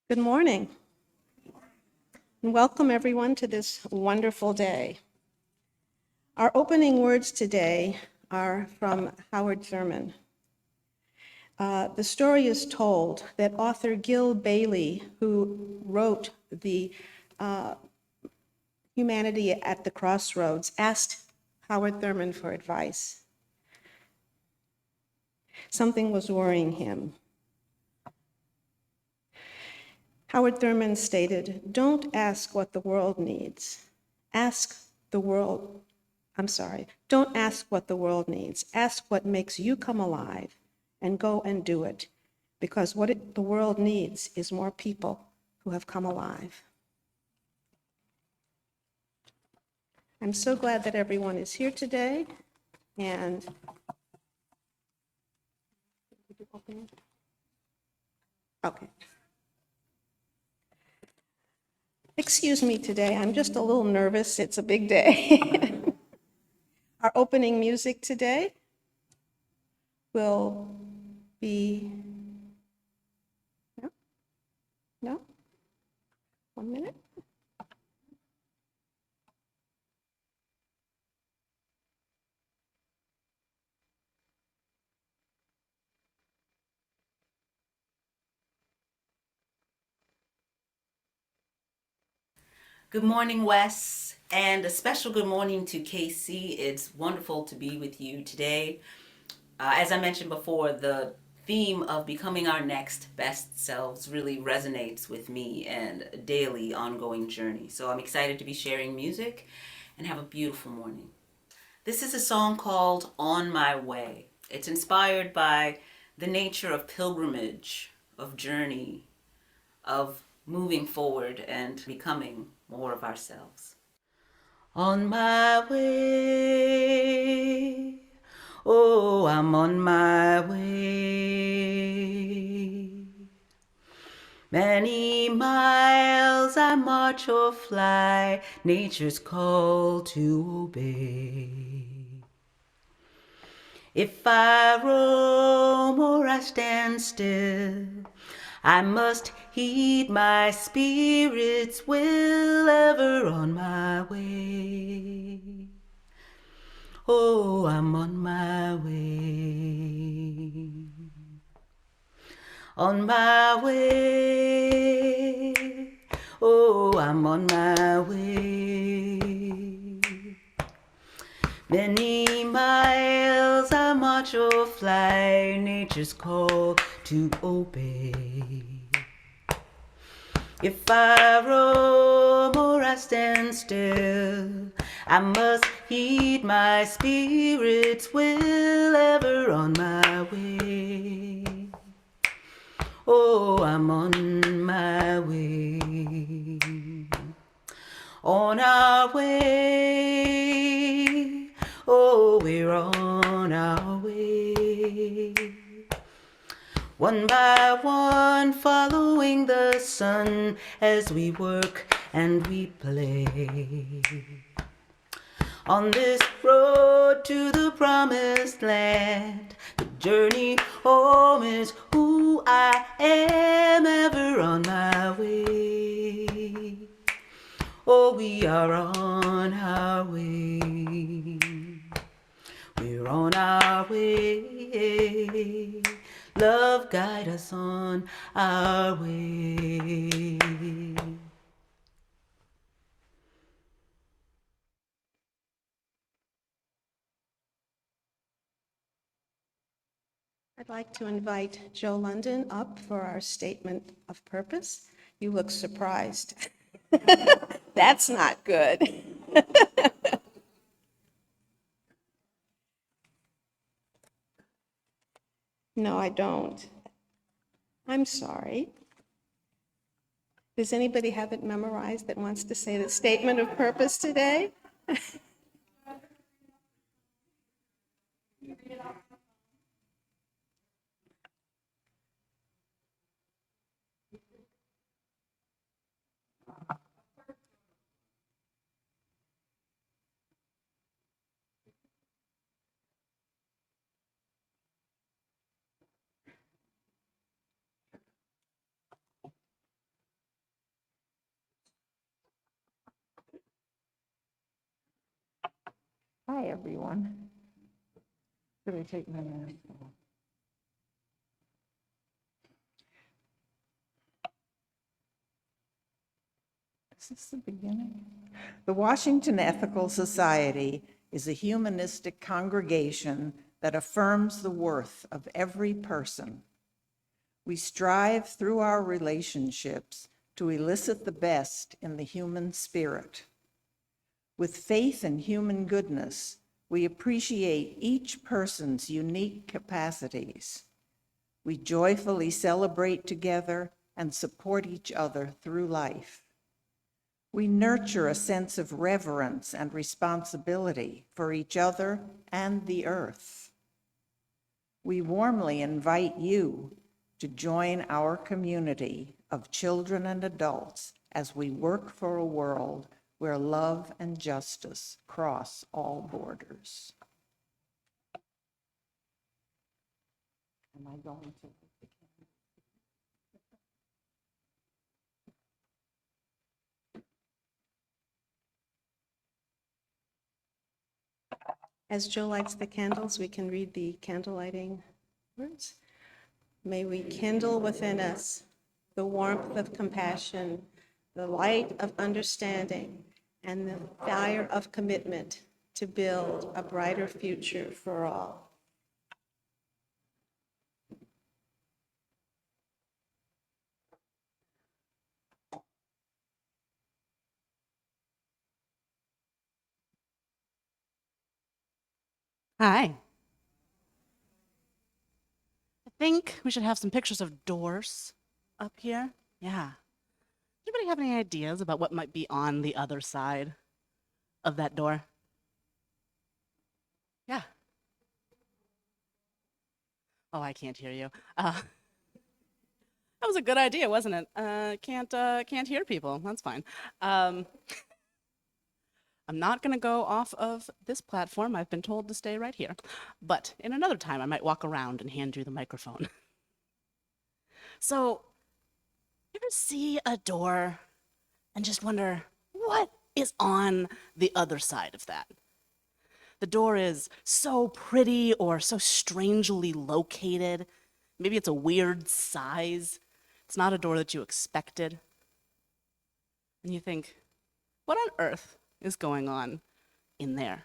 Good morning, and welcome everyone to this wonderful day. Our opening words today are from Howard Thurman. The story is told that author Gil Bailey, who wrote the Humanity at the Crossroads, asked Howard Thurman for advice. Something was worrying him. Howard Thurman stated, "Don't ask what the world needs. Don't ask what the world needs. Ask what makes you come alive and go and do it, because what the world needs is more people who have come alive." I'm so glad that everyone is here today, and okay. Excuse me today, I'm just a little nervous. It's a big day. Our opening music today will be, no? 1 minute? Good morning, Wes, and a special good morning to Casey. It's wonderful to be with you today. As I mentioned before, the theme of becoming our next best selves really resonates with me and a daily ongoing journey. So I'm excited to be sharing music and have a beautiful morning. This is a song called On My Way. It's inspired by the nature of pilgrimage, of journey, of moving forward and becoming more of ourselves. On my way, oh, I'm on my way. Many miles I march or fly, nature's call to obey. If I roam or I stand still, I must heed my spirit's will ever on my way. Oh, I'm on my way. On my way. Oh, I'm on my way. Many miles I march or fly, nature's call to obey. If I roam or I stand still, I must heed my spirit's will ever on my way. Oh, I'm on my way. On our way. Oh, we're on our way. One by one, following the sun as we work and we play. On this road to the promised land, the journey home is who I am, ever on my way. Oh, we are on our way. We're on our way. Love, guide us on our way. I'd like to invite Joe London up for our statement of purpose. You look surprised. That's not good. No, I don't. I'm sorry. Does anybody have it memorized that wants to say the statement of purpose today? Hi, everyone. Should I take my mask off? Is this the beginning? The Washington Ethical Society is a humanistic congregation that affirms the worth of every person. We strive through our relationships to elicit the best in the human spirit. With faith in human goodness, we appreciate each person's unique capacities. We joyfully celebrate together and support each other through life. We nurture a sense of reverence and responsibility for each other and the earth. We warmly invite you to join our community of children and adults as we work for a world where love and justice cross all borders. Am I going to? As Joe lights the candles, we can read the candle lighting words. May we kindle within us the warmth of compassion, the light of understanding, and the fire of commitment to build a brighter future for all. Hi. I think we should have some pictures of doors up here. Yeah. Anybody have any ideas about what might be on the other side of that door? Yeah. Oh, I can't hear you. That was a good idea, wasn't it? Can't hear people. That's fine. I'm not going to go off of this platform. I've been told to stay right here. But in another time, I might walk around and hand you the microphone. So, you ever see a door and just wonder what is on the other side of that? The door is so pretty or so strangely located. Maybe it's a weird size. It's not a door that you expected. And you think, what on earth is going on in there?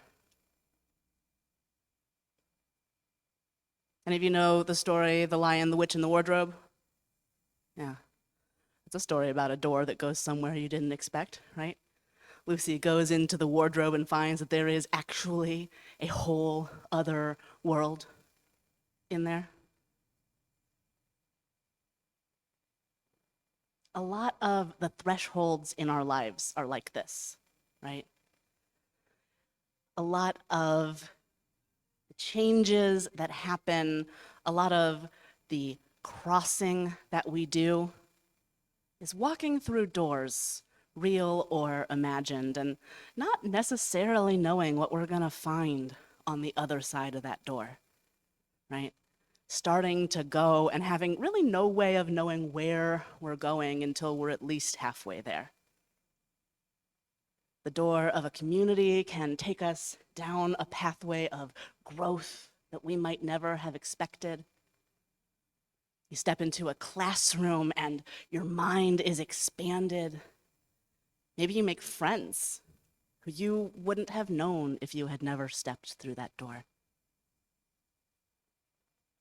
Any of you know the story, The Lion, the Witch, and the Wardrobe? Yeah. It's a story about a door that goes somewhere you didn't expect, right? Lucy goes into the wardrobe and finds that there is actually a whole other world in there. A lot of the thresholds in our lives are like this, right? A lot of the changes that happen, a lot of the crossing that we do is walking through doors, real or imagined, and not necessarily knowing what we're gonna find on the other side of that door, right? Starting to go and having really no way of knowing where we're going until we're at least halfway there. The door of a community can take us down a pathway of growth that we might never have expected. You step into a classroom and your mind is expanded. Maybe you make friends who you wouldn't have known if you had never stepped through that door.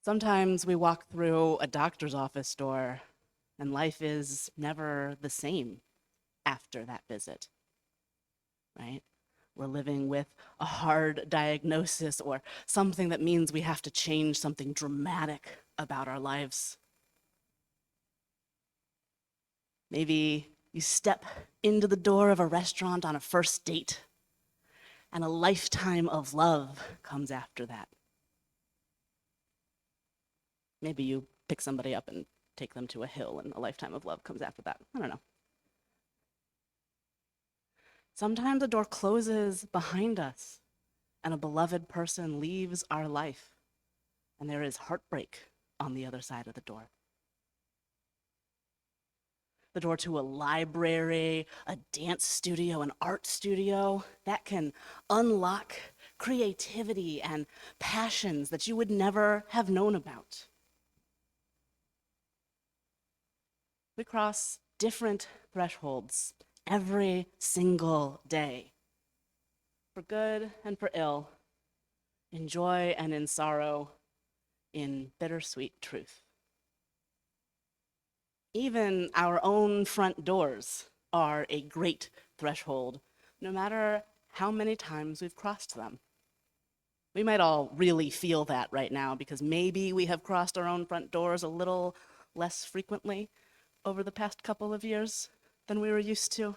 Sometimes we walk through a doctor's office door and life is never the same after that visit, right? We're living with a hard diagnosis or something that means we have to change something dramatic about our lives. Maybe you step into the door of a restaurant on a first date and a lifetime of love comes after that. Maybe you pick somebody up and take them to a hill and a lifetime of love comes after that. I don't know. Sometimes a door closes behind us and a beloved person leaves our life and there is heartbreak on the other side of the door. The door to a library, a dance studio, an art studio, that can unlock creativity and passions that you would never have known about. We cross different thresholds every single day, for good and for ill, in joy and in sorrow, in bittersweet truth. Even our own front doors are a great threshold, no matter how many times we've crossed them. We might all really feel that right now because maybe we have crossed our own front doors a little less frequently over the past couple of years than we were used to.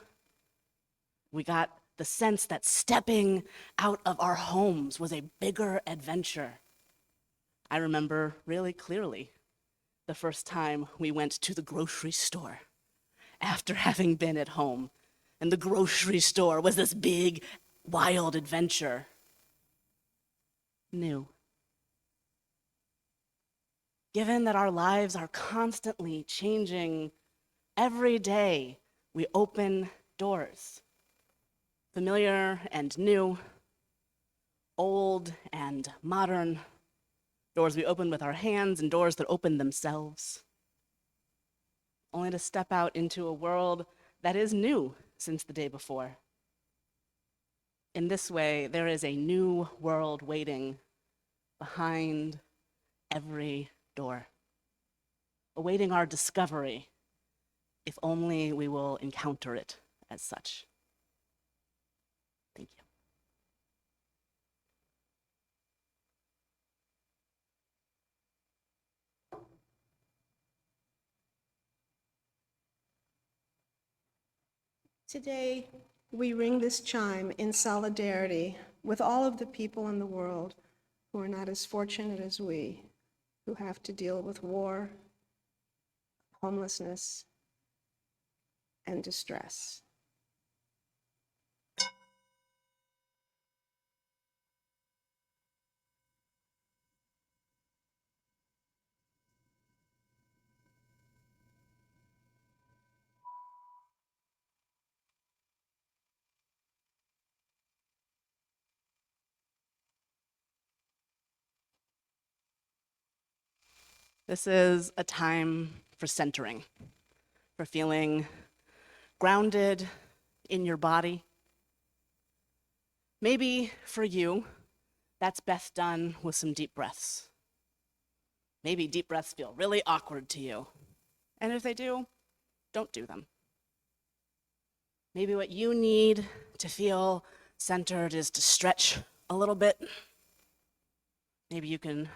We got the sense that stepping out of our homes was a bigger adventure. I remember really clearly the first time we went to the grocery store after having been at home. And the grocery store was this big, wild adventure. New. Given that our lives are constantly changing, every day we open doors. Familiar and new, old and modern, doors we open with our hands and doors that open themselves, only to step out into a world that is new since the day before. In this way, there is a new world waiting behind every door, awaiting our discovery, if only we will encounter it as such. Thank you. Today, we ring this chime in solidarity with all of the people in the world who are not as fortunate as we, who have to deal with war, homelessness, and distress. This is a time for centering, for feeling grounded in your body. Maybe for you, that's best done with some deep breaths. Maybe deep breaths feel really awkward to you. And if they do, don't do them. Maybe what you need to feel centered is to stretch a little bit. Maybe you can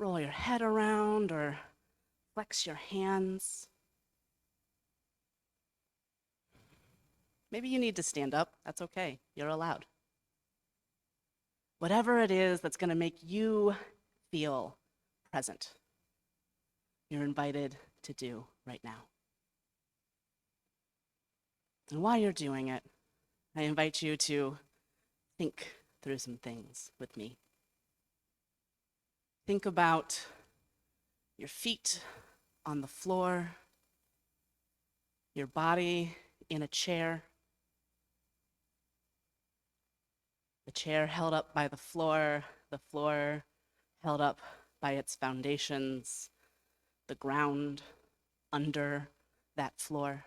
roll your head around or flex your hands. Maybe you need to stand up. That's okay. You're allowed. Whatever it is that's going to make you feel present, you're invited to do right now. And while you're doing it, I invite you to think through some things with me. Think about your feet on the floor, your body in a chair, the chair held up by the floor held up by its foundations, the ground under that floor.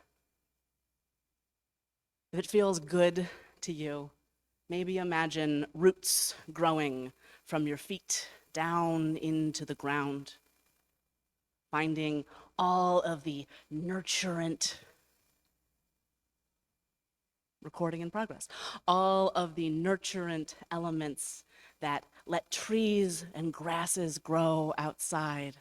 If it feels good to you, maybe imagine roots growing from your feet down into the ground, finding all of the nurturant, recording in progress, all of the nurturant elements that let trees and grasses grow outside,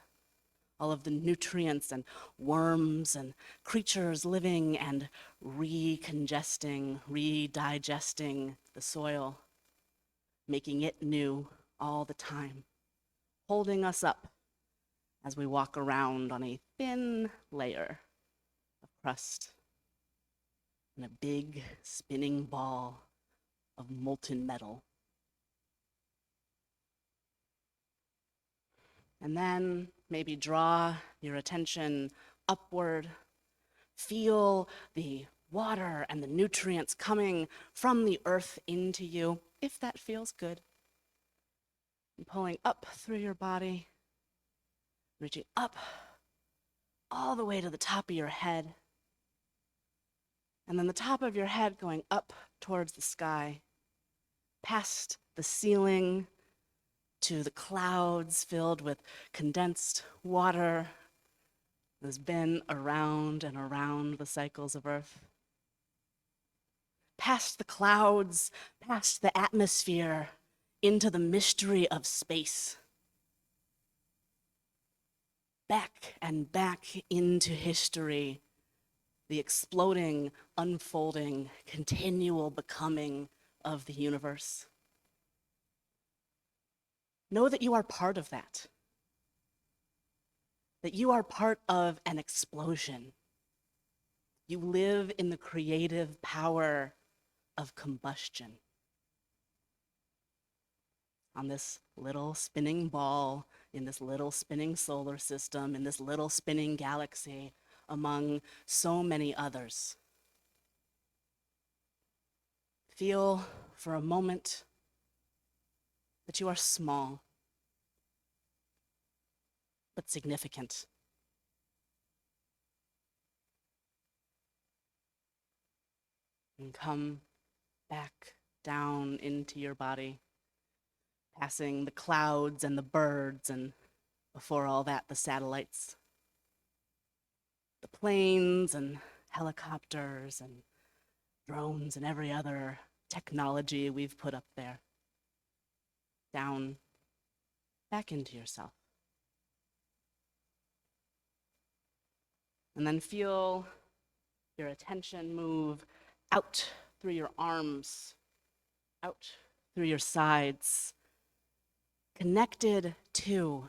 all of the nutrients and worms and creatures living and recongesting, redigesting the soil, making it new all the time, holding us up as we walk around on a thin layer of crust and a big spinning ball of molten metal. And then maybe draw your attention upward. Feel the water and the nutrients coming from the earth into you, if that feels good. And pulling up through your body, reaching up all the way to the top of your head. And then the top of your head going up towards the sky, past the ceiling to the clouds filled with condensed water that's been around and around the cycles of Earth. Past the clouds, past the atmosphere, into the mystery of space. Back and back into history, the exploding, unfolding, continual becoming of the universe. Know that you are part of that. That you are part of an explosion. You live in the creative power of combustion. On this little spinning ball, in this little spinning solar system, in this little spinning galaxy, among so many others. Feel for a moment that you are small, but significant. And come back down into your body, passing the clouds and the birds, and before all that, the satellites, the planes and helicopters and drones and every other technology we've put up there. Down, back into yourself. And then feel your attention move out through your arms, out through your sides, connected to,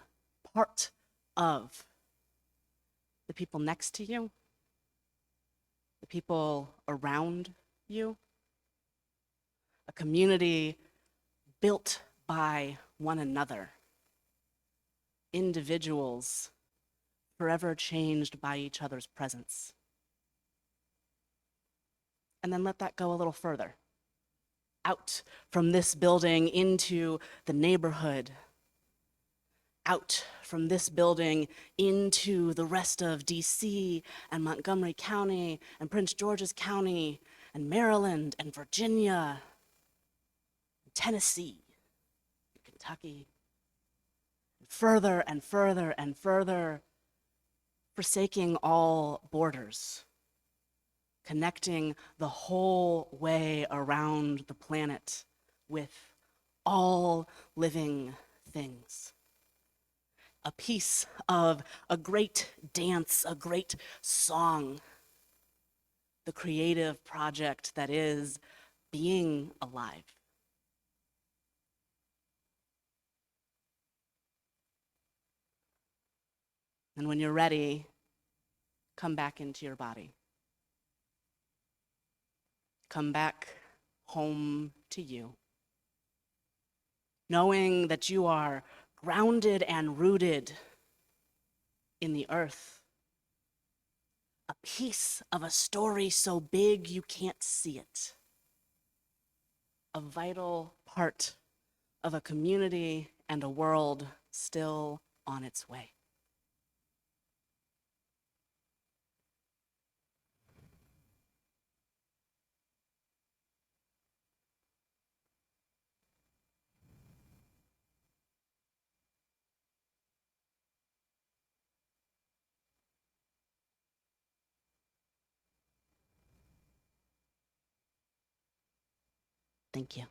part of the people next to you, the people around you, a community built by one another, individuals forever changed by each other's presence. And then let that go a little further, out from this building into the neighborhood, out from this building into the rest of DC and Montgomery County and Prince George's County and Maryland and Virginia, and Tennessee, and Kentucky, and further and further and further, forsaking all borders, connecting the whole way around the planet with all living things. A piece of a great dance, a great song, the creative project that is being alive. And when you're ready, come back into your body. Come back home to you, knowing that you are grounded and rooted in the earth, a piece of a story so big you can't see it, a vital part of a community and a world still on its way. Thank you.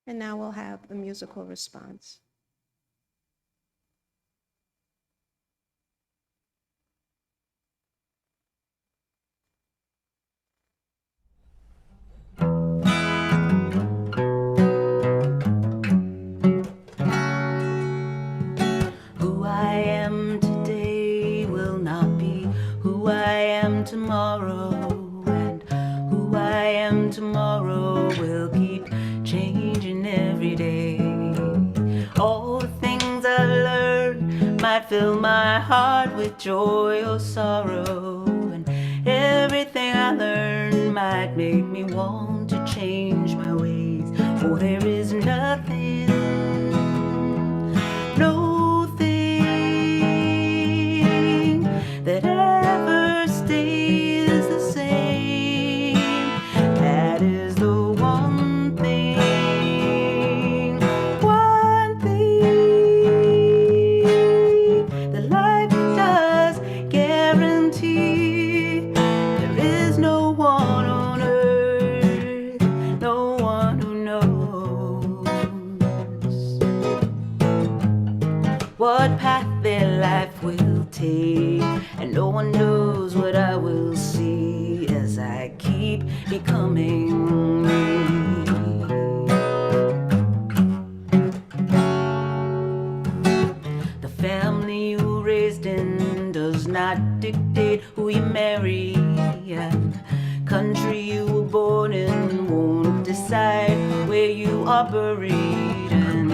And now we'll have the musical response. Who I tomorrow will keep changing every day. All the things I learned might fill my heart with joy or sorrow, and everything I learned might make me want to change my ways. For there is nothing, no thing that ever stays the same. That is the one thing that life does guarantee. There is no one on earth, no one who knows what path their life will take, and no one knows what I will see as I keep becoming me. The family you were raised in does not dictate who you marry, and country you were born in won't decide where you are buried, and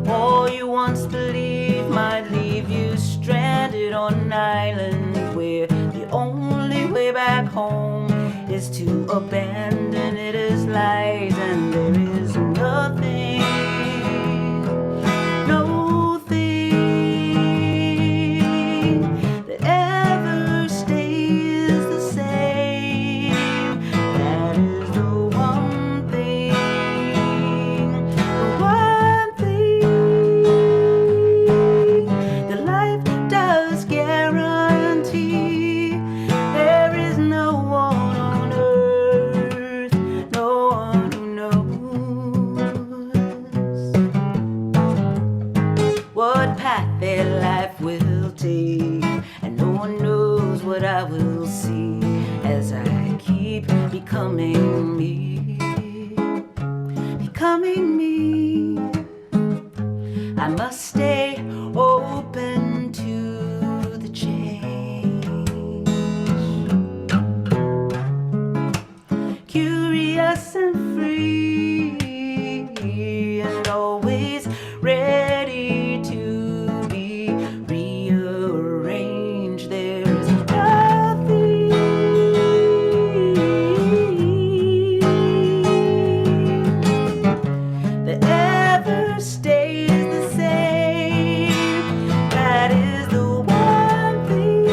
all you once believed might leave you stranded on an island where the only way back home is to abandon it as lies. And there is nothing, no thing that ever stays the same. That is the one thing, that life does guarantee. There is no one on earth, no one who knows what path their life will take, and no one knows what I will see as I keep becoming me, becoming me. I must stay open to the change, curious and free, and always ready to be rearranged. There is nothing that ever stays the same. That is the one thing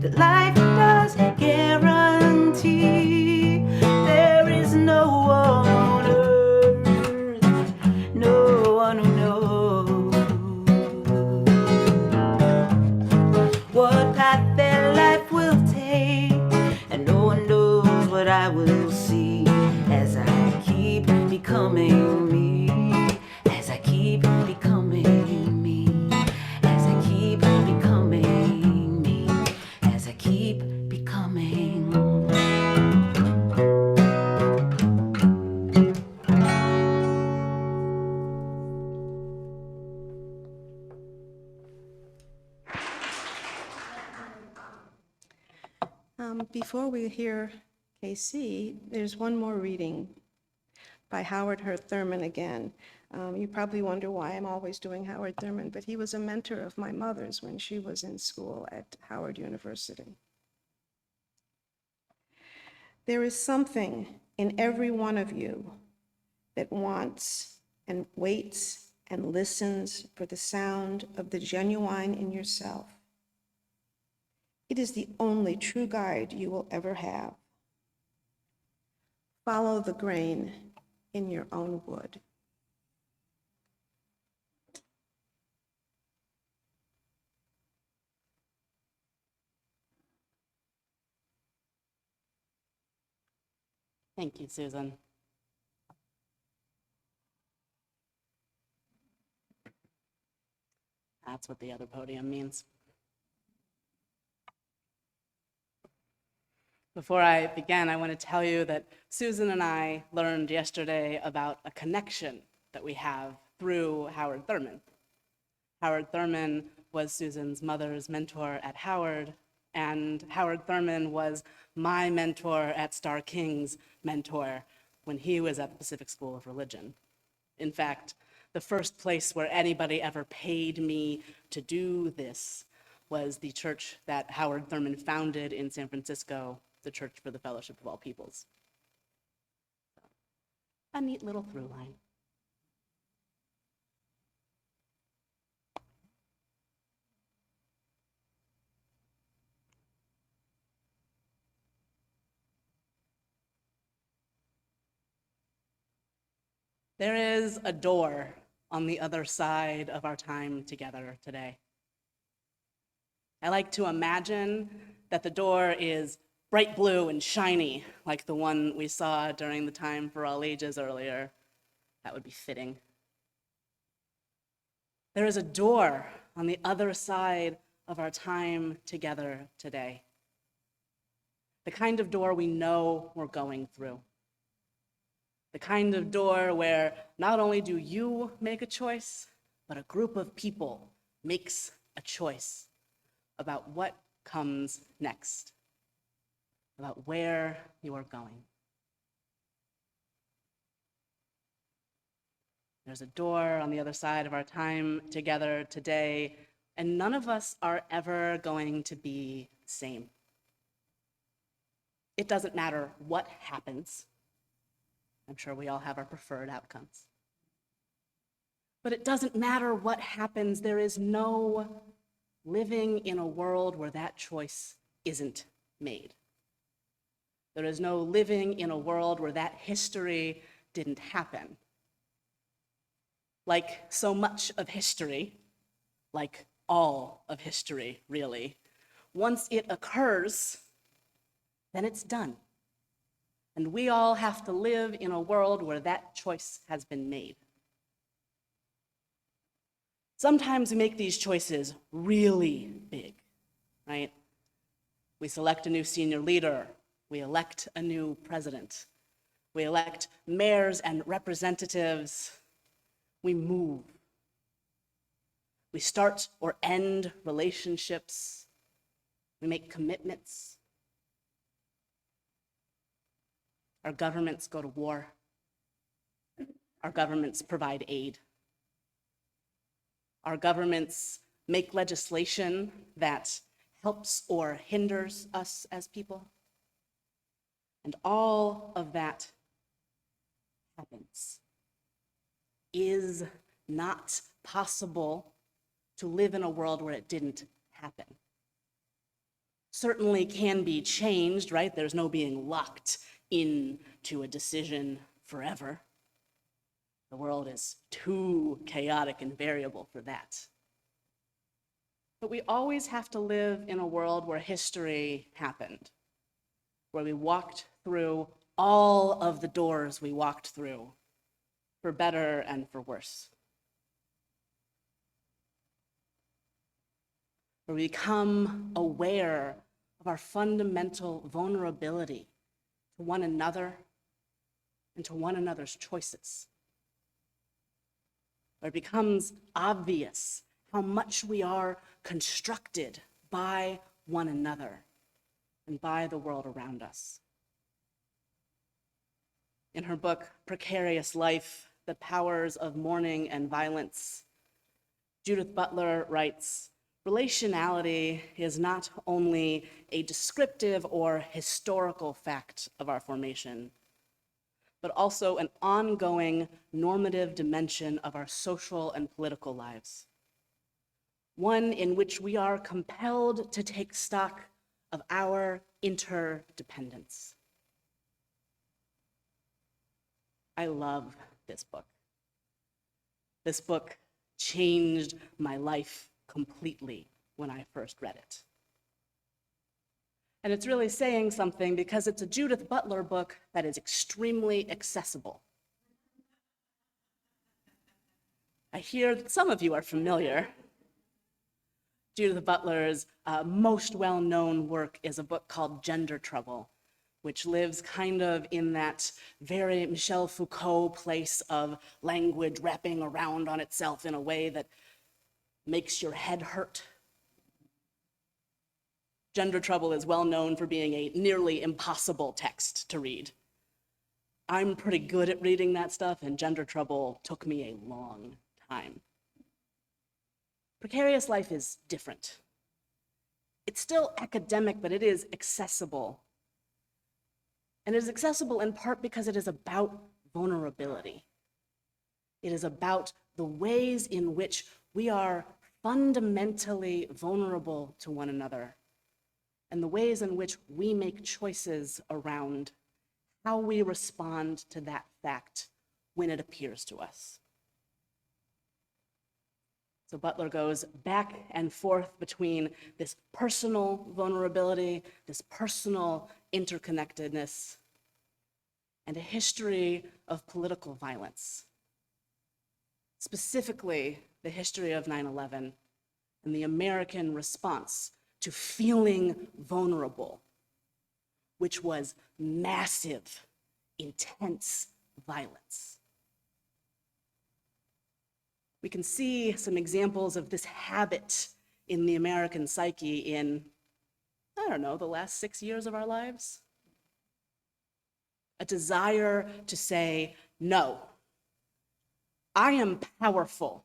that life does guarantee. There is no one on earth, no one who knows what path their life will take, and no one knows what I will see as I keep becoming me, as I keep becoming me, as I keep becoming me, as I keep becoming. Before we hear KC, there's one more reading by Howard Hurt Thurman again. You probably wonder why I'm always doing Howard Thurman, but he was a mentor of my mother's when she was in school at Howard University. There is something in every one of you that wants and waits and listens for the sound of the genuine in yourself. It is the only true guide you will ever have. Follow the grain in your own wood. Thank you, Susan. That's what the other podium means. Before I begin, I want to tell you that Susan and I learned yesterday about a connection that we have through Howard Thurman. Howard Thurman was Susan's mother's mentor at Howard, And Howard Thurman was my mentor at Starr King's mentor when he was at the Pacific School of Religion. In fact, the first place where anybody ever paid me to do this was the church that Howard Thurman founded in San Francisco, the Church for the Fellowship of All Peoples. A neat little through line. There is a door on the other side of our time together today. I like to imagine that the door is bright blue and shiny, like the one we saw during the Time for All Ages earlier. That would be fitting. There is a door on the other side of our time together today. The kind of door we know we're going through. The kind of door where not only do you make a choice, but a group of people makes a choice about what comes next, about where you are going. There's a door on the other side of our time together today, and none of us are ever going to be the same. It doesn't matter what happens. I'm sure we all have our preferred outcomes. But it doesn't matter what happens. There is no living in a world where that choice isn't made. There is no living in a world where that history didn't happen. Like so much of history, like all of history, really, once it occurs, then it's done. And we all have to live in a world where that choice has been made. Sometimes we make these choices really big, right? We select a new senior leader. We elect a new president. We elect mayors and representatives. We move. We start or end relationships. We make commitments. Our governments go to war. Our governments provide aid. Our governments make legislation that helps or hinders us as people. And all of that happens. Is not possible to live in a world where it didn't happen. Certainly can be changed, right? There's no being locked into a decision forever. The world is too chaotic and variable for that. But we always have to live in a world where history happened, where we walked through all of the doors we walked through, for better and for worse. Where we become aware of our fundamental vulnerability to one another and to one another's choices. Where it becomes obvious how much we are constructed by one another and by the world around us. In her book, Precarious Life, The Powers of Mourning and Violence, Judith Butler writes, relationality is not only a descriptive or historical fact of our formation, but also an ongoing normative dimension of our social and political lives. One in which we are compelled to take stock of our interdependence. I love this book. This book changed my life completely when I first read it. And it's really saying something because it's a Judith Butler book that is extremely accessible. I hear that some of you are familiar. Judith Butler's most well-known work is a book called Gender Trouble, which lives kind of in that very Michel Foucault place of language wrapping around on itself in a way that makes your head hurt. Gender Trouble is well known for being a nearly impossible text to read. I'm pretty good at reading that stuff, and Gender Trouble took me a long time. Precarious Life is different. It's still academic, but it is accessible. And it is accessible in part because it is about vulnerability. It is about the ways in which we are fundamentally vulnerable to one another, and the ways in which we make choices around how we respond to that fact when it appears to us. So Butler goes back and forth between this personal vulnerability, this personal interconnectedness, and a history of political violence. Specifically, the history of 9/11 and the American response to feeling vulnerable, which was massive, intense violence. We can see some examples of this habit in the American psyche in, I don't know, the last 6 years of our lives. A desire to say, no, I am powerful.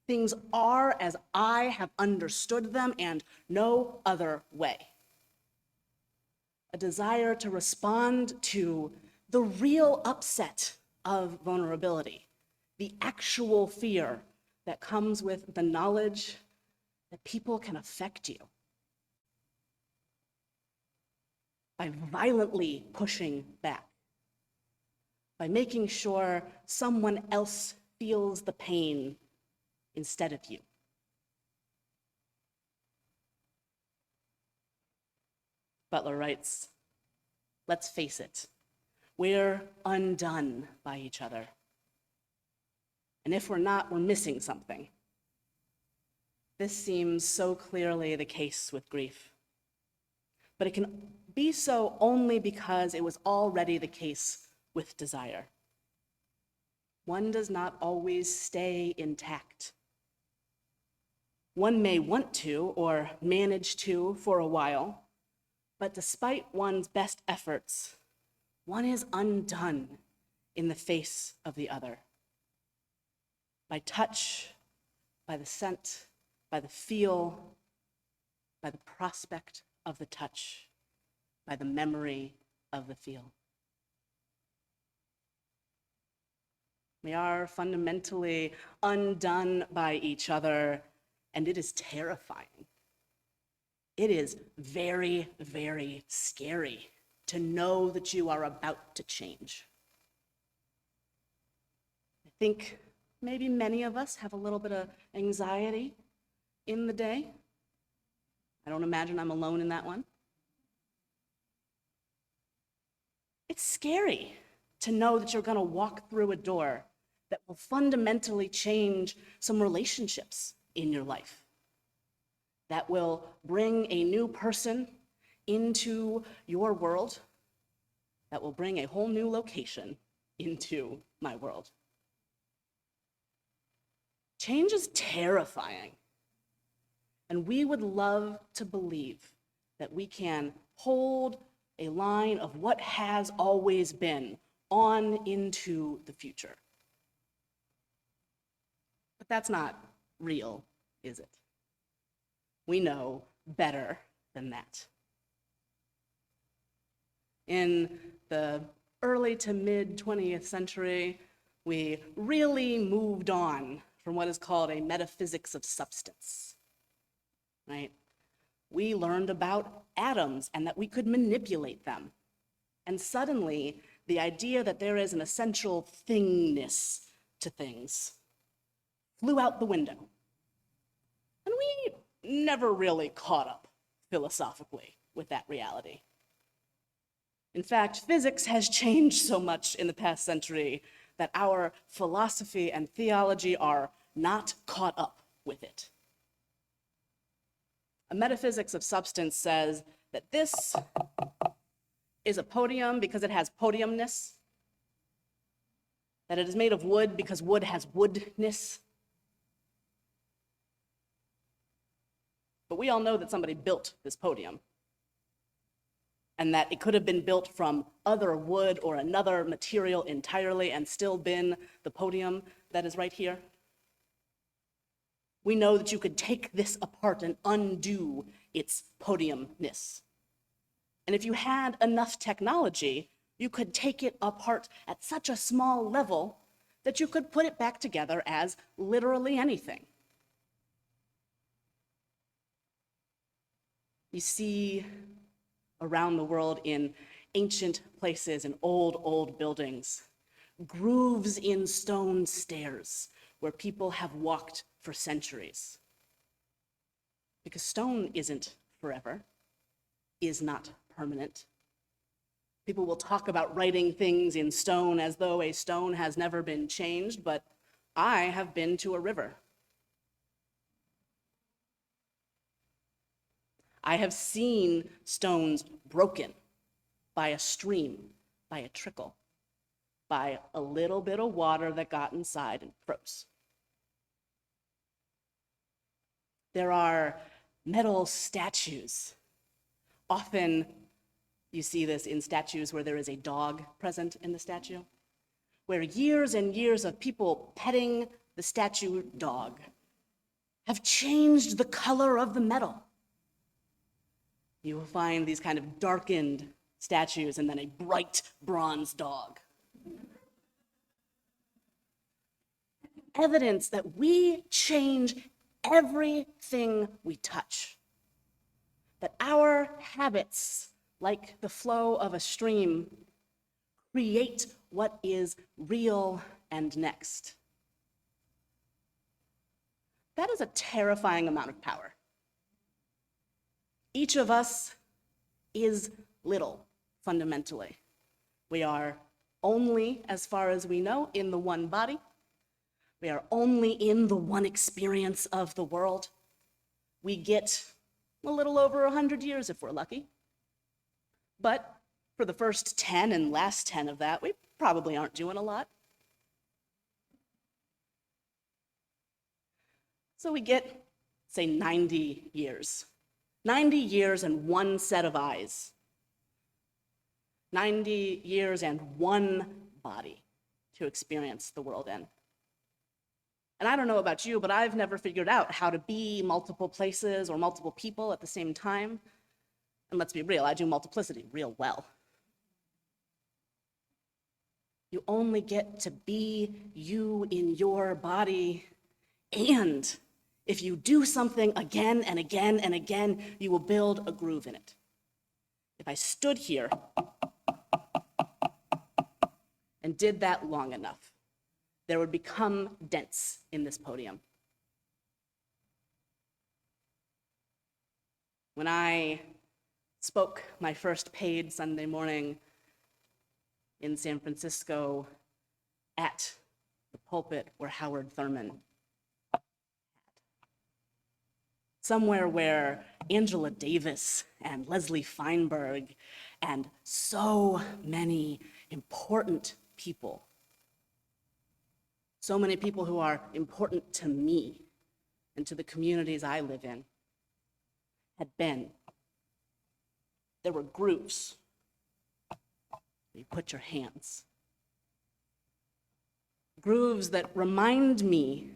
Things are as I have understood them and no other way. A desire to respond to the real upset of vulnerability, the actual fear that comes with the knowledge that people can affect you. By violently pushing back, by making sure someone else feels the pain instead of you. Butler writes, let's face it, we're undone by each other. And if we're not, we're missing something. This seems so clearly the case with grief. But it can be so only because it was already the case with desire. One does not always stay intact. One may want to or manage to for a while, but despite one's best efforts, one is undone in the face of the other. By touch, by the scent, by the feel, by the prospect of the touch, by the memory of the feel. We are fundamentally undone by each other, and it is terrifying. It is very, very scary to know that you are about to change. I think maybe many of us have a little bit of anxiety in the day. I don't imagine I'm alone in that one. It's scary to know that you're going to walk through a door that will fundamentally change some relationships in your life, that will bring a new person into your world, that will bring a whole new location into my world. Change is terrifying, and we would love to believe that we can hold a line of what has always been on into the future. But that's not real, is it? We know better than that. In the early to mid 20th century, we really moved on from what is called a metaphysics of substance, right? We learned about atoms and that we could manipulate them. And suddenly, the idea that there is an essential thingness to things flew out the window. And we never really caught up philosophically with that reality. In fact, physics has changed so much in the past century that our philosophy and theology are not caught up with it. A metaphysics of substance says that this is a podium because it has podiumness, that it is made of wood because wood has woodness. But we all know that somebody built this podium, and that it could have been built from other wood or another material entirely and still been the podium that is right here. We know that you could take this apart and undo its podiumness. And if you had enough technology, you could take it apart at such a small level that you could put it back together as literally anything. You see around the world in ancient places and old buildings, grooves in stone stairs where people have walked for centuries. Because stone isn't forever, is not permanent. People will talk about writing things in stone as though a stone has never been changed, but I have been to a river. I have seen stones broken by a stream, by a trickle, by a little bit of water that got inside and froze. There are metal statues. Often you see this in statues where there is a dog present in the statue, where years and years of people petting the statue dog have changed the color of the metal. You will find these kind of darkened statues and then a bright bronze dog. Evidence that we change everything we touch. That our habits, like the flow of a stream, create what is real and next. That is a terrifying amount of power. Each of us is little, fundamentally. We are only, as far as we know, in the one body. We are only in the one experience of the world. We get a little over 100 years if we're lucky. But for the first 10 and last 10 of that, we probably aren't doing a lot. So we get, say, 90 years. 90 years and one set of eyes. 90 years and one body to experience the world in. And I don't know about you, but I've never figured out how to be multiple places or multiple people at the same time. And let's be real, I do multiplicity real well. You only get to be you in your body, and if you do something again and again and again, you will build a groove in it. If I stood here and did that long enough, there would become dents in this podium. When I spoke my first paid Sunday morning in San Francisco at the pulpit where Howard Thurman had, somewhere where Angela Davis and Leslie Feinberg and so many important people, so many people who are important to me and to the communities I live in, had been. There were grooves where you put your hands. Grooves that remind me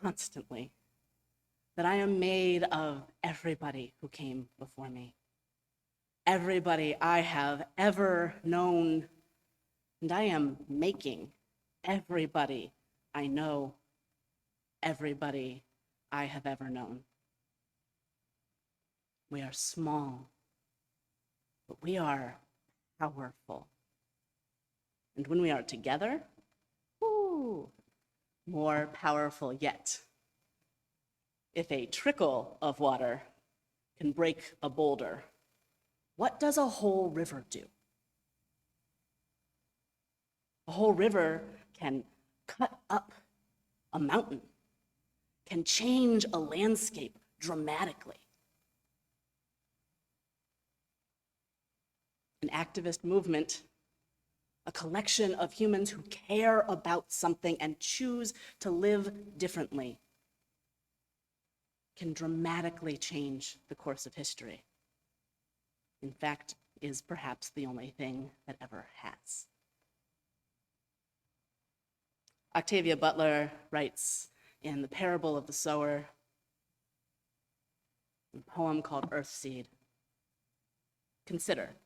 constantly that I am made of everybody who came before me. Everybody I have ever known, and I am making everybody I know, everybody I have ever known. We are small, but we are powerful. And when we are together, whoo, more powerful yet. If a trickle of water can break a boulder, what does a whole river do? A whole river can cut up a mountain, can change a landscape dramatically. An activist movement, a collection of humans who care about something and choose to live differently, can dramatically change the course of history. In fact, is perhaps the only thing that ever has. Octavia Butler writes in The Parable of the Sower, a poem called Earthseed, "Consider,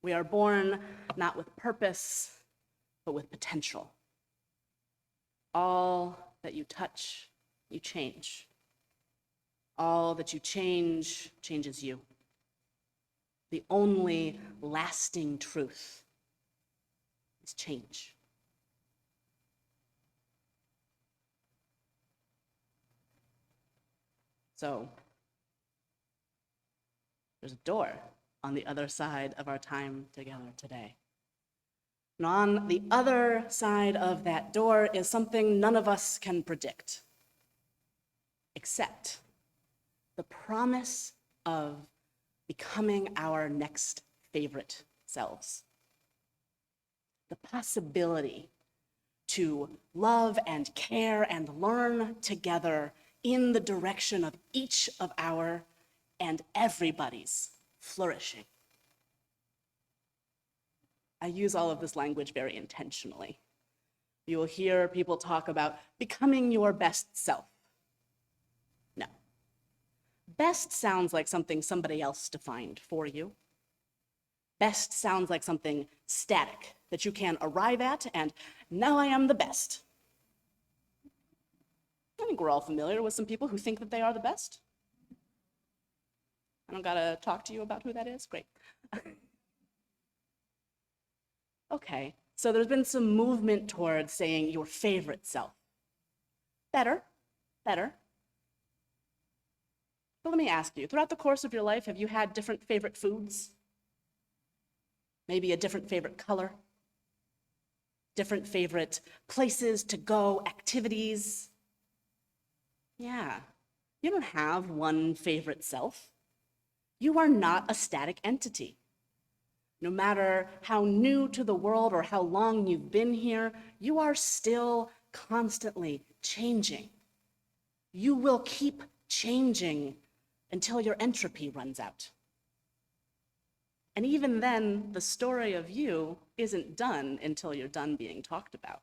we are born not with purpose, but with potential. All that you touch, you change. All that you change, changes you. The only lasting truth is change." So, there's a door on the other side of our time together today. And on the other side of that door is something none of us can predict, except the promise of becoming our next favorite selves. The possibility to love and care and learn together in the direction of each of our and everybody's flourishing. I use all of this language very intentionally. You will hear people talk about becoming your best self. No. Best sounds like something somebody else defined for you. Best sounds like something static that you can arrive at, and now I am the best. I think we're all familiar with some people who think that they are the best. I don't gotta talk to you about who that is? Great. Okay, so there's been some movement towards saying your favorite self. Better. But let me ask you, throughout the course of your life, have you had different favorite foods? Maybe a different favorite color? Different favorite places to go, activities? Yeah, you don't have one favorite self. You are not a static entity. No matter how new to the world or how long you've been here, you are still constantly changing. You will keep changing until your entropy runs out. And even then, the story of you isn't done until you're done being talked about.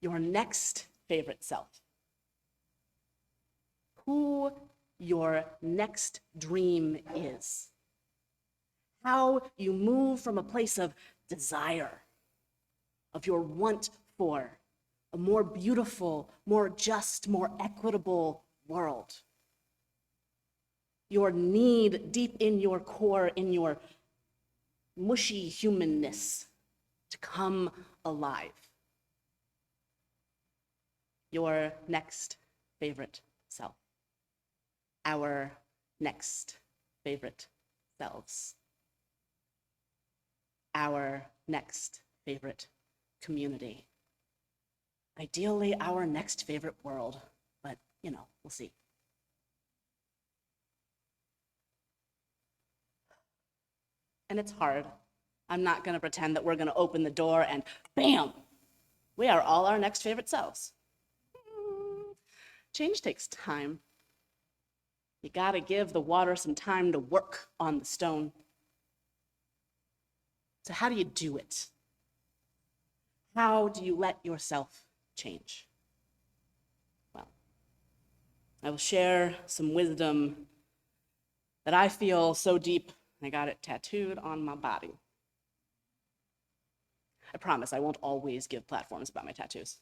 Your next favorite self. Who your next dream is. How you move from a place of desire, of your want for a more beautiful, more just, more equitable world. Your need deep in your core, in your mushy humanness, to come alive. Your next favorite self. Our next favorite selves. Our next favorite community. Ideally, our next favorite world, but we'll see. And it's hard. I'm not gonna pretend that we're gonna open the door and bam, we are all our next favorite selves. Change takes time. You gotta give the water some time to work on the stone. So how do you do it? How do you let yourself change? Well, I will share some wisdom that I feel so deep, I got it tattooed on my body. I promise I won't always give platforms about my tattoos.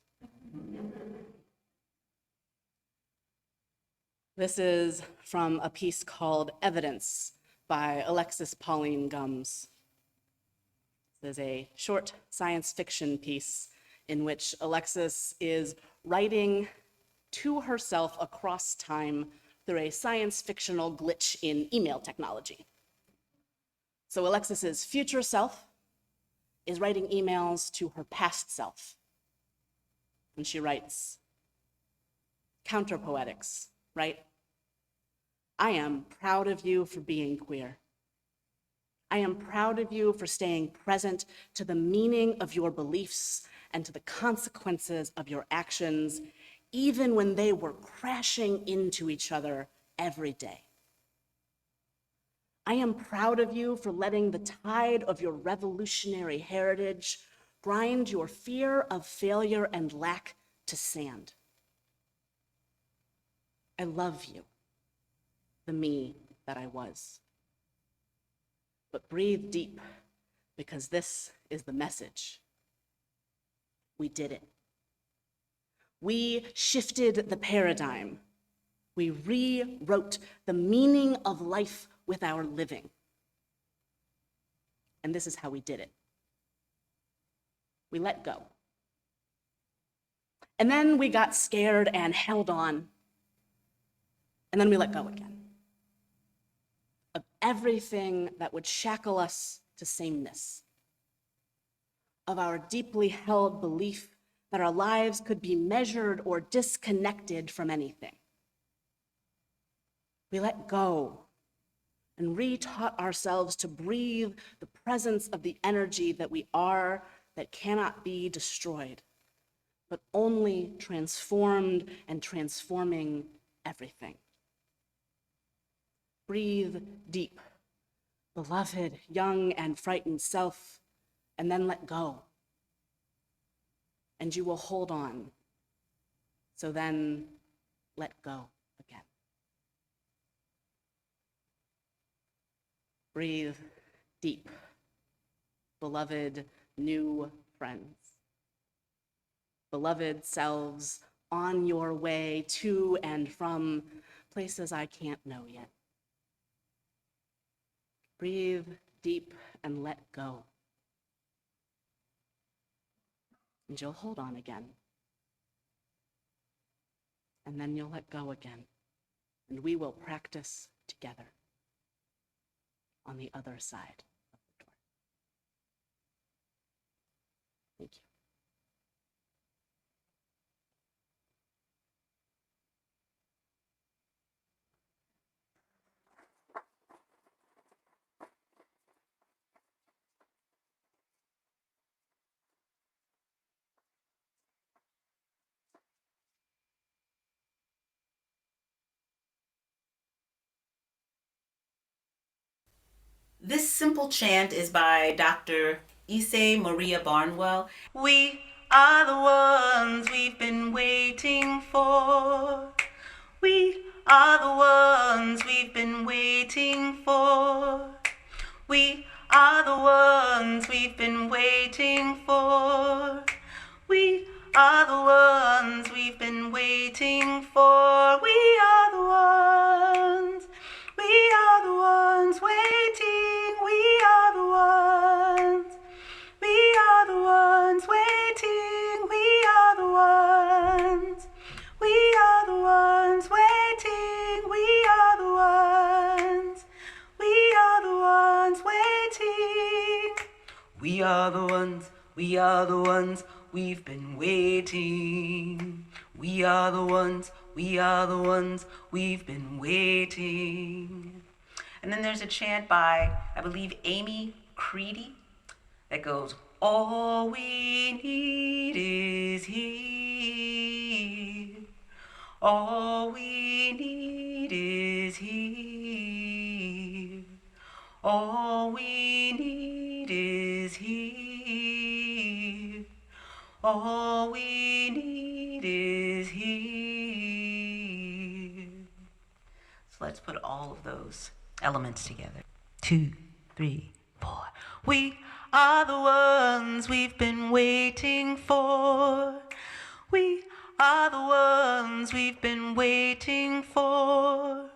This is from a piece called Evidence by Alexis Pauline Gumbs. This is a short science fiction piece in which Alexis is writing to herself across time through a science fictional glitch in email technology. So Alexis's future self is writing emails to her past self. And she writes, counterpoetics, right? I am proud of you for being queer. I am proud of you for staying present to the meaning of your beliefs and to the consequences of your actions, even when they were crashing into each other every day. I am proud of you for letting the tide of your revolutionary heritage grind your fear of failure and lack to sand. I love you, the me that I was. But breathe deep, because this is the message. We did it. We shifted the paradigm. We rewrote the meaning of life with our living. And this is how we did it. We let go. And then we got scared and held on. And then we let go again of everything that would shackle us to sameness, of our deeply held belief that our lives could be measured or disconnected from anything. We let go and re-taught ourselves to breathe the presence of the energy that we are, that cannot be destroyed, but only transformed and transforming everything. Breathe deep, beloved, young and frightened self, and then let go. And you will hold on. So then let go again. Breathe deep, beloved new friends. Beloved selves on your way to and from places I can't know yet. Breathe deep and let go. And you'll hold on again. And then you'll let go again. And we will practice together on the other side of the door. Thank you. This simple chant is by Dr. Issei Maria Barnwell. We are the ones we've been waiting for. We are the ones we've been waiting for. We are the ones we've been waiting for. We are the ones we've been waiting for. We are the ones. We are the ones waiting. We are the ones. We are the ones waiting. We are the ones. We are the ones waiting. We are the ones. We are the ones waiting. We are the ones. We are the ones. We've been waiting. We are the ones. We are the ones. We've been waiting. And then there's a chant by, I believe, Amy Creedy that goes, all we need is here. All we need is here. All we need is here. All we need is here. So let's put all of those elements together. 2, 3, 4. We are the ones we've been waiting for. We are the ones we've been waiting for.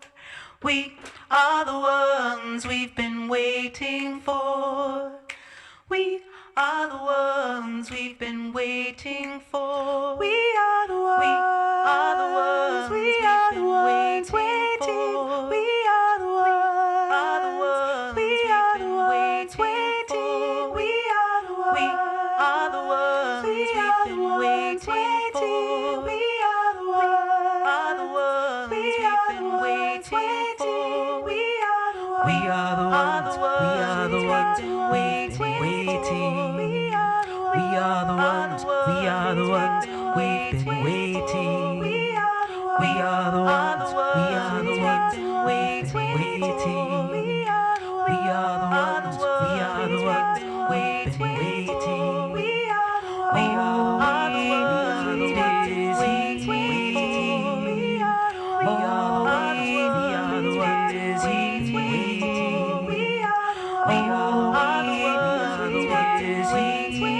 We are the ones we've been waiting for. We are the ones we've been waiting for. We are the ones. We are the ones. We are the ones waiting. We are the ones. We are the ones waiting. We are the ones. We are the ones. We are the ones waiting. We are the ones. We are the ones waiting. We are the ones. We are the ones. We are the ones waiting. We are the ones. We are the ones we've been waiting. We are the ones, we are the ones waiting. We are the ones, we are the ones waiting. We are the ones waiting. We are the ones waiting. We are the ones waiting. We are the ones waiting.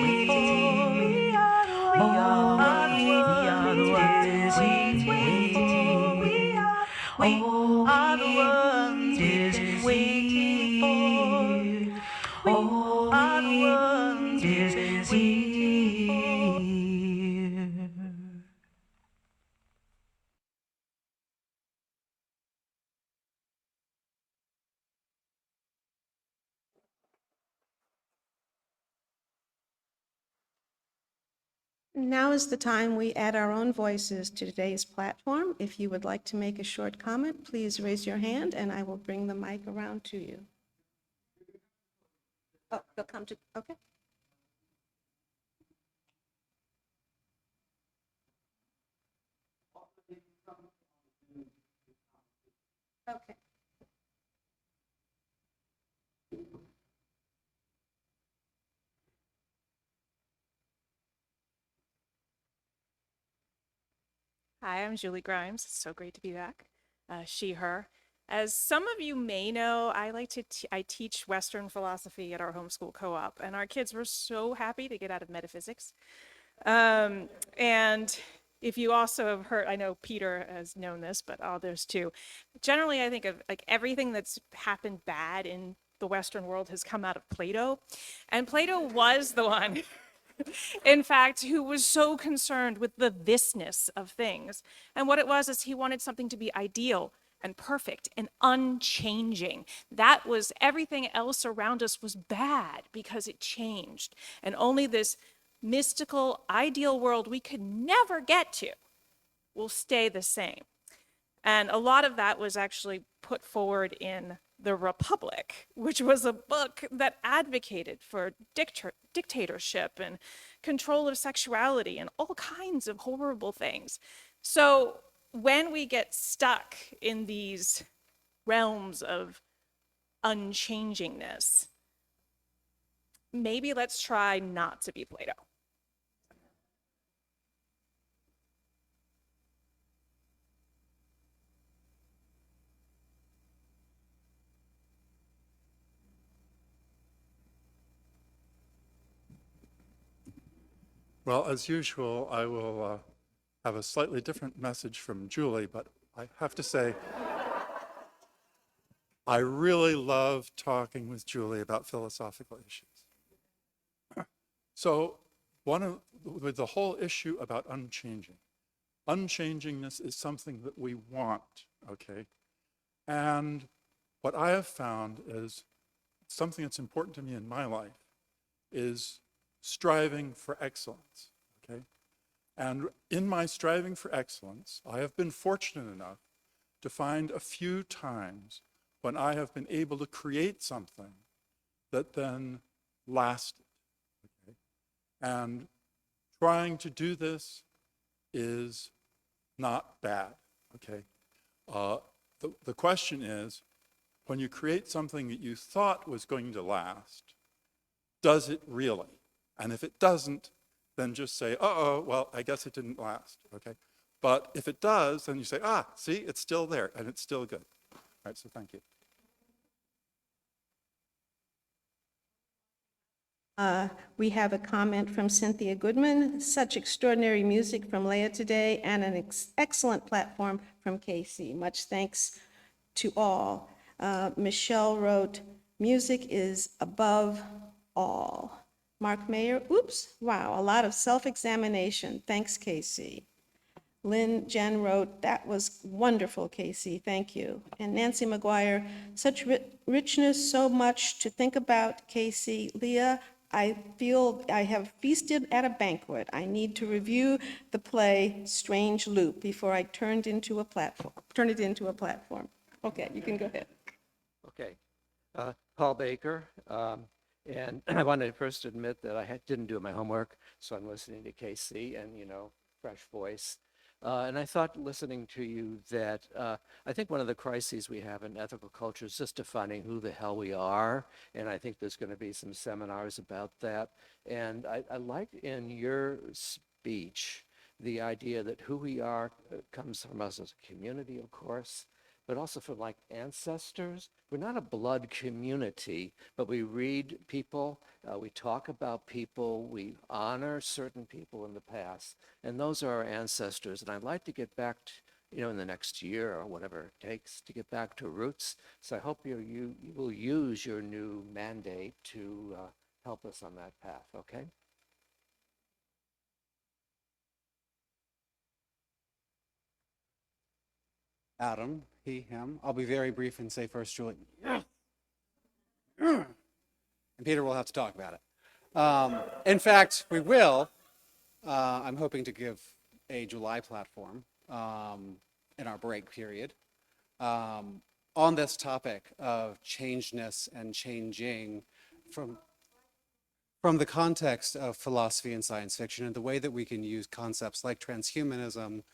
We are the ones is waiting for. We are the ones is waiting for. Now is the time we add our own voices to today's platform. If you would like to make a short comment, please raise your hand and I will bring the mic around to you. Oh, they'll come to, okay. Okay. Hi, I'm Julie Grimes. It's so great to be back. She, her. As some of you may know, I teach Western philosophy at our homeschool co-op, and our kids were so happy to get out of metaphysics. And if you also have heard, I know Peter has known this, but others too. Generally, I think of like everything that's happened bad in the Western world has come out of Plato, and Plato was the one in fact, who was so concerned with the thisness of things. And what it was is he wanted something to be ideal and perfect and unchanging. That was everything else around us was bad because it changed. And only this mystical, ideal world we could never get to will stay the same. And a lot of that was actually put forward in The Republic, which was a book that advocated for dictatorship and control of sexuality and all kinds of horrible things. So when we get stuck in these realms of unchangingness, maybe let's try not to be Plato. Well, as usual, I will have a slightly different message from Julie, but I have to say, I really love talking with Julie about philosophical issues. So with the whole issue about unchangingness is something that we want, okay? And what I have found is something that's important to me in my life is striving for excellence, okay? And in my striving for excellence, I have been fortunate enough to find a few times when I have been able to create something that then lasted, okay? And trying to do this is not bad, okay? The question is, when you create something that you thought was going to last, does it really? And if it doesn't, then just say, uh-oh, well, I guess it didn't last, okay? But if it does, then you say, see, it's still there, and it's still good. All right, so thank you. We have a comment from Cynthia Goodman. Such extraordinary music from Leah today and an excellent platform from Casey. Much thanks to all. Michelle wrote, music is above all. Mark Mayer, oops, wow, a lot of self-examination. Thanks, Casey. Lynn Jen wrote, that was wonderful, Casey, thank you. And Nancy McGuire, such richness, so much to think about, Casey. Leah, I feel I have feasted at a banquet. I need to review the play Strange Loop before I turn it into a platform. Okay, you can go ahead. Okay. Paul Baker. And I want to first admit that I didn't do my homework, so I'm listening to KC and, fresh voice. And I thought, listening to you, that I think one of the crises we have in ethical culture is just defining who the hell we are. And I think there's going to be some seminars about that. And I liked in your speech the idea that who we are comes from us as a community, of course, but also from like ancestors. We're not a blood community, but we read people, we talk about people, we honor certain people in the past, and those are our ancestors. And I'd like to get back to, in the next year or whatever it takes to get back to roots. So I hope you will use your new mandate to help us on that path, okay? Adam, he, him. I'll be very brief and say first, Julie. Yeah. And Peter will have to talk about it. In fact, we will. I'm hoping to give a July platform in our break period on this topic of changeness and changing from the context of philosophy and science fiction and the way that we can use concepts like transhumanism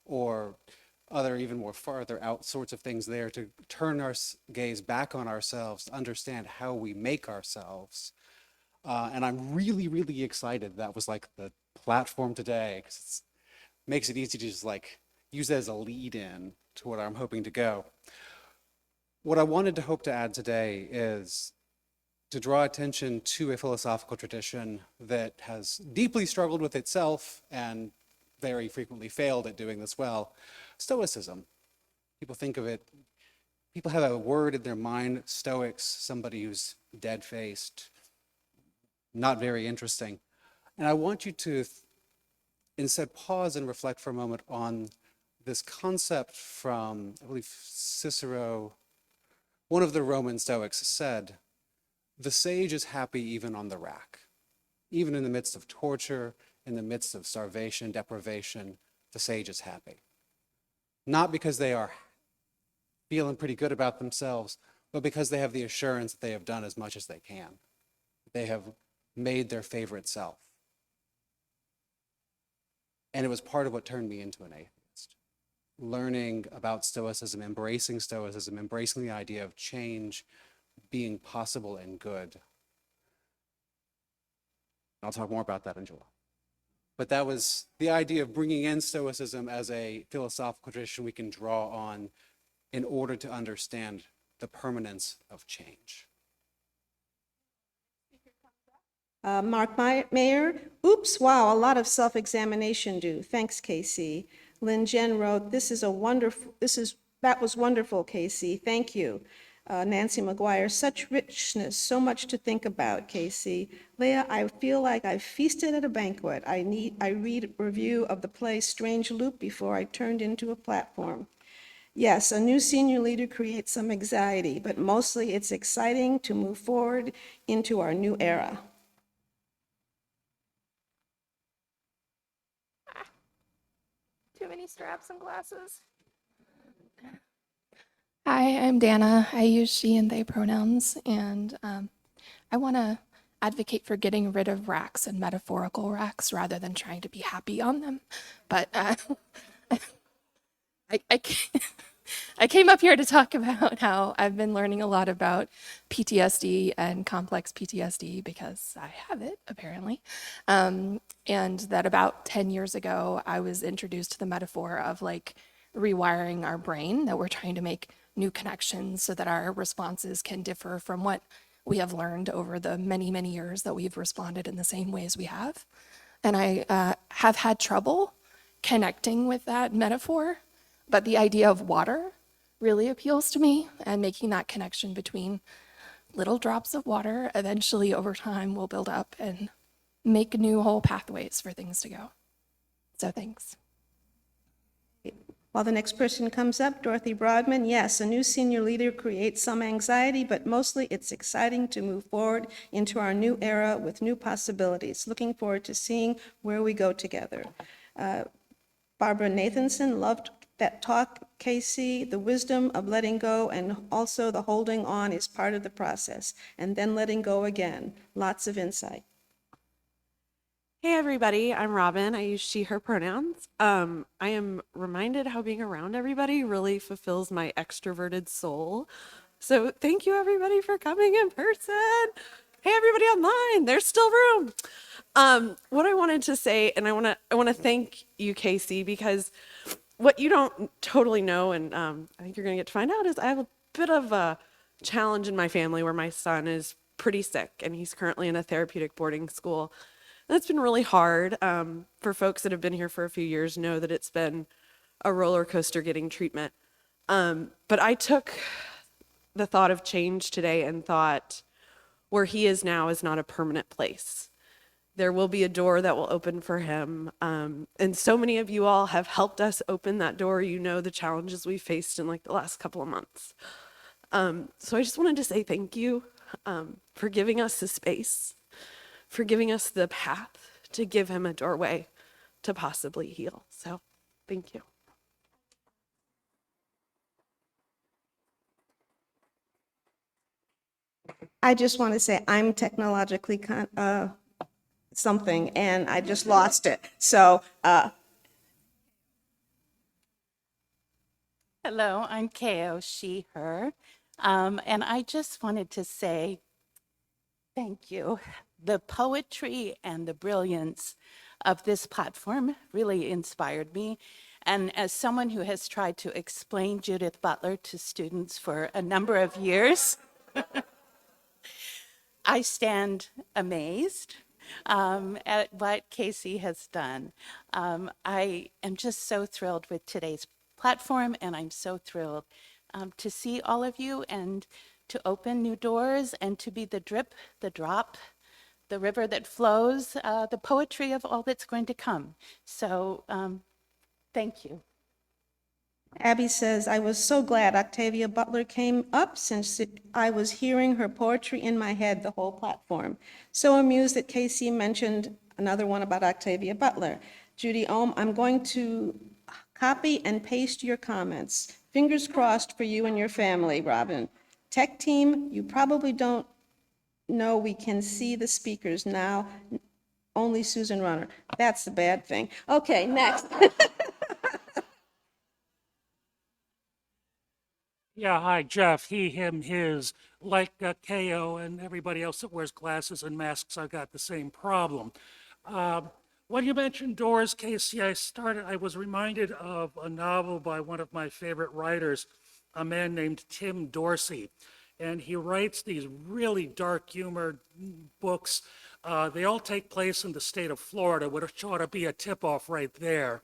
or other even more farther out sorts of things there to turn our gaze back on ourselves, to understand how we make ourselves. And I'm really, really excited that was like the platform today, because it makes it easy to just like use that as a lead in to what I'm hoping to go. What I wanted to hope to add today is to draw attention to a philosophical tradition that has deeply struggled with itself and very frequently failed at doing this well. Stoicism. People think of it, people have a word in their mind, Stoics, somebody who's dead-faced, not very interesting. And I want you to instead pause and reflect for a moment on this concept from, I believe, Cicero, one of the Roman Stoics said, the sage is happy even on the rack. Even in the midst of torture, in the midst of starvation, deprivation, the sage is happy. Not because they are feeling pretty good about themselves, but because they have the assurance that they have done as much as they can. They have made their favorite self. And it was part of what turned me into an atheist. Learning about Stoicism, embracing the idea of change being possible and good. I'll talk more about that in July. But that was the idea of bringing in Stoicism as a philosophical tradition we can draw on in order to understand the permanence of change. Mark Mayer, oops, wow, a lot of self-examination due. Thanks, Casey. Lynn Jen wrote, that was wonderful, Casey. Thank you. Nancy McGuire, such richness, so much to think about, Casey. Leah, I feel like I've feasted at a banquet. I read a review of the play Strange Loop before I turned into a platform. Yes, a new senior leader creates some anxiety, but mostly it's exciting to move forward into our new era. Too many straps and glasses. Hi, I'm Dana. I use she and they pronouns, and I want to advocate for getting rid of racks and metaphorical racks rather than trying to be happy on them. But I came up here to talk about how I've been learning a lot about PTSD and complex PTSD because I have it, apparently. And that about 10 years ago, I was introduced to the metaphor of like rewiring our brain, that we're trying to make new connections so that our responses can differ from what we have learned over the many, many years that we've responded in the same ways we have. And I have had trouble connecting with that metaphor, but the idea of water really appeals to me, and making that connection between little drops of water eventually over time will build up and make new whole pathways for things to go. So thanks. While the next person comes up, Dorothy Broadman, yes, a new senior leader creates some anxiety, but mostly it's exciting to move forward into our new era with new possibilities. Looking forward to seeing where we go together. Barbara Nathanson, loved that talk, Casey. The wisdom of letting go and also the holding on is part of the process, and then letting go again. Lots of insight. Hey everybody, I'm Robin. I use she, her pronouns. I am reminded how being around everybody really fulfills my extroverted soul. So thank you everybody for coming in person. Hey everybody online, there's still room. What I wanted to say, and I want to thank you, Casey, because what you don't totally know, and I think you're gonna get to find out, is I have a bit of a challenge in my family where my son is pretty sick, and he's currently in a therapeutic boarding school. That's been really hard. For folks that have been here for a few years know that it's been a roller coaster getting treatment. But I took the thought of change today and thought where he is now is not a permanent place. There will be a door that will open for him. And so many of you all have helped us open that door. You know the challenges we faced in like the last couple of months. So I just wanted to say thank you for giving us the space, for giving us the path to give him a doorway to possibly heal. So thank you. I just want to say I'm technologically something, and I just lost it. So Hello, I'm Ko, she, her. And I just wanted to say thank you. The poetry and the brilliance of this platform really inspired me. And as someone who has tried to explain Judith Butler to students for a number of years, I stand amazed at what Casey has done. I am just so thrilled with today's platform, and I'm so thrilled to see all of you and to open new doors and to be the drip, the drop, the river that flows, the poetry of all that's going to come. So thank you. Abby says, I was so glad Octavia Butler came up since I was hearing her poetry in my head the whole platform. So amused that Casey mentioned another one about Octavia Butler. Judy Ohm, I'm going to copy and paste your comments. Fingers crossed for you and your family, Robin. Tech team, you probably don't know we can see the speakers now, only Susan Runner. That's the bad thing. Okay, next. Yeah, hi, Jeff. He, him, his. Like Ko and everybody else that wears glasses and masks, I've got the same problem. When you mentioned doors, Casey, I was reminded of a novel by one of my favorite writers, a man named Tim Dorsey. And he writes these really dark humor books. They all take place in the state of Florida, which ought to be a tip-off right there.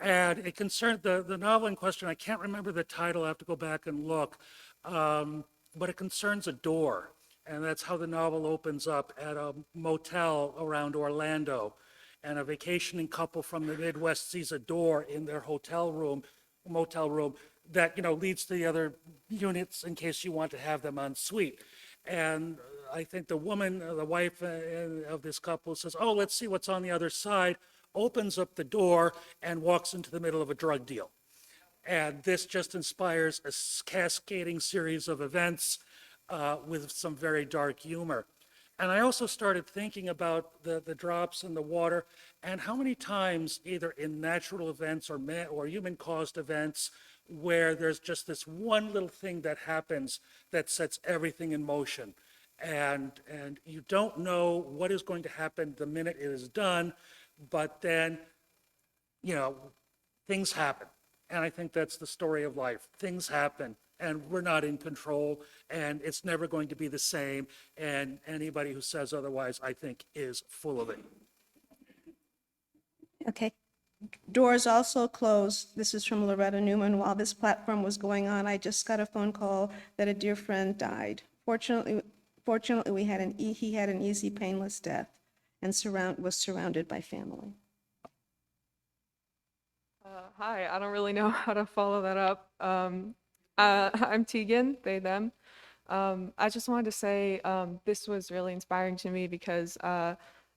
And it concerned the novel in question. I can't remember the title. I have to go back and look. But it concerns a door. And that's how the novel opens up at a motel around Orlando. And a vacationing couple from the Midwest sees a door in their motel room that, leads to the other units in case you want to have them en suite. And I think the woman, the wife of this couple says, oh, let's see what's on the other side, opens up the door and walks into the middle of a drug deal. And this just inspires a cascading series of events with some very dark humor. And I also started thinking about the drops in the water and how many times, either in natural events or human-caused events, where there's just this one little thing that happens that sets everything in motion. And you don't know what is going to happen the minute it is done, but then, things happen. And I think that's the story of life. Things happen, and we're not in control, and it's never going to be the same. And anybody who says otherwise, I think, is full of it. Okay. Doors also closed. This is from Loretta Newman. While this platform was going on, I just got a phone call that a dear friend died. Fortunately, he had an easy, painless death and was surrounded by family. Hi, I don't really know how to follow that up. I'm Tegan, they, them. I just wanted to say this was really inspiring to me because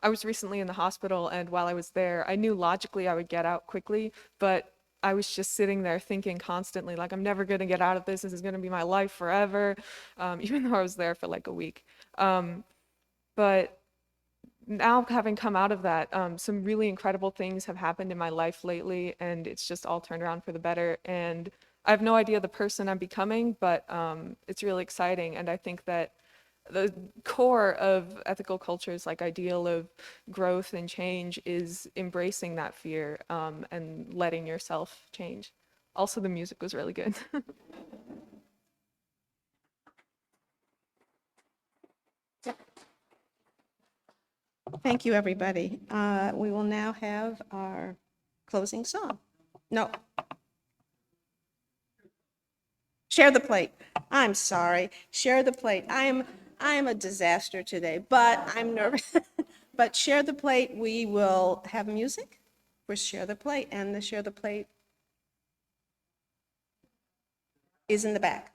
I was recently in the hospital, and while I was there, I knew logically I would get out quickly, but I was just sitting there thinking constantly, like, I'm never going to get out of this. This is going to be my life forever, even though I was there for like a week. But now having come out of that, some really incredible things have happened in my life lately, and it's just all turned around for the better. And I have no idea the person I'm becoming, but it's really exciting. And I think that the core of ethical culture's like ideal of growth and change is embracing that fear and letting yourself change. Also, the music was really good. Thank you, everybody. We will now have our closing song. No. Share the plate. I'm sorry. Share the plate. I am a disaster today, but I'm nervous. But share the plate. We will have music for Share the Plate, and the Share the Plate is in the back.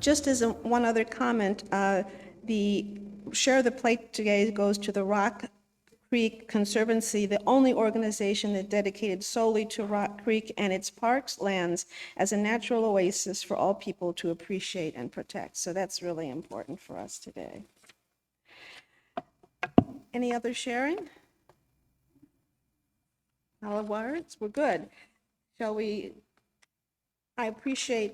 Just as one other comment, the Share the Plate today goes to the Rock Creek Conservancy, the only organization that dedicated solely to Rock Creek and its parks lands as a natural oasis for all people to appreciate and protect. So that's really important for us today. Any other sharing? All of words? We're good. Shall we? I appreciate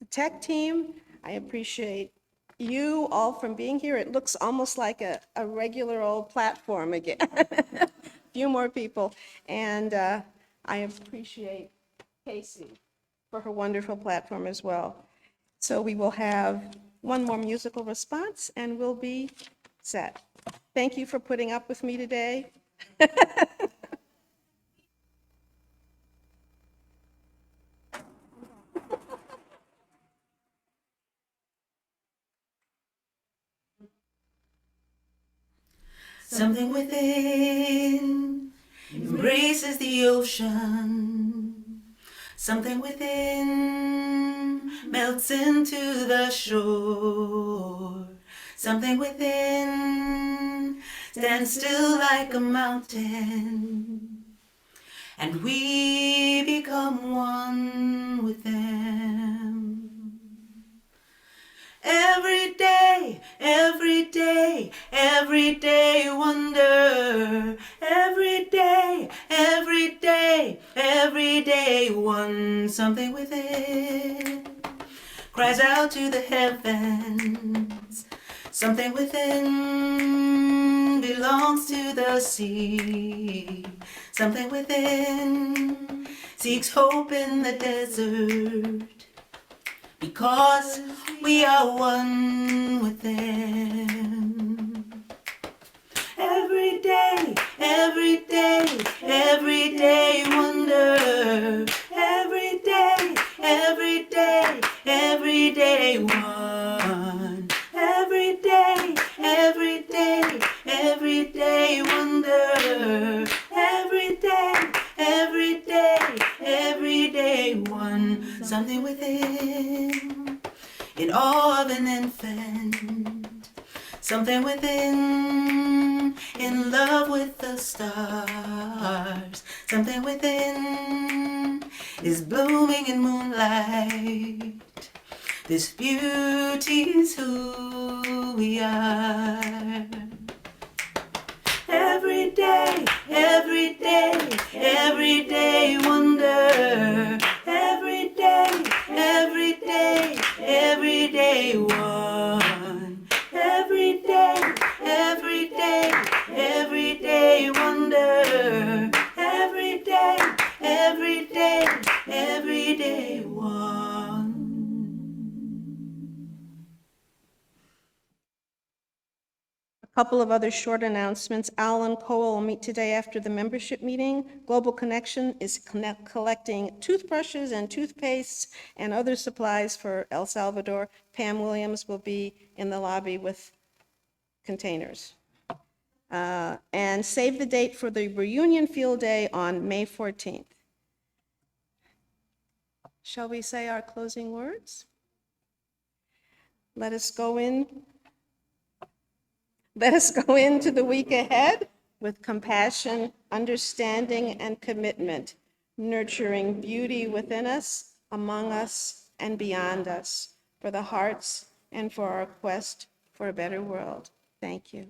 the tech team. I appreciate you all from being here. It looks almost like a regular old platform again. A few more people. And I appreciate Casey for her wonderful platform as well. So we will have one more musical response and we'll be set. Thank you for putting up with me today. Something within embraces the ocean. Something within melts into the shore. Something within stands still like a mountain. And we become one with them. Every day, every day, every day wonder. Every day, every day, every day one. Something within cries out to the heavens. Something within belongs to the sea. Something within seeks hope in the desert. Because we are one with them. Every day, every day, every day wonder. Every day, every day, every day one. something within, in awe of an infant, something within, in love with the stars, something within is blooming in moonlight. This beauty is who we are. Every day, every day, every day wonder. Every day, every day, every day one. Every day, every day, every day wonder. Every day, every day, every day one. A couple of other short announcements. Alan Cole will meet today after the membership meeting. Global Connection is collecting toothbrushes and toothpastes and other supplies for El Salvador. Pam Williams will be in the lobby with containers. And save the date for the reunion field day on May 14th. Shall we say our closing words? Let us go into the week ahead with compassion, understanding, and commitment, nurturing beauty within us, among us, and beyond us, for the hearts and for our quest for a better world. Thank you.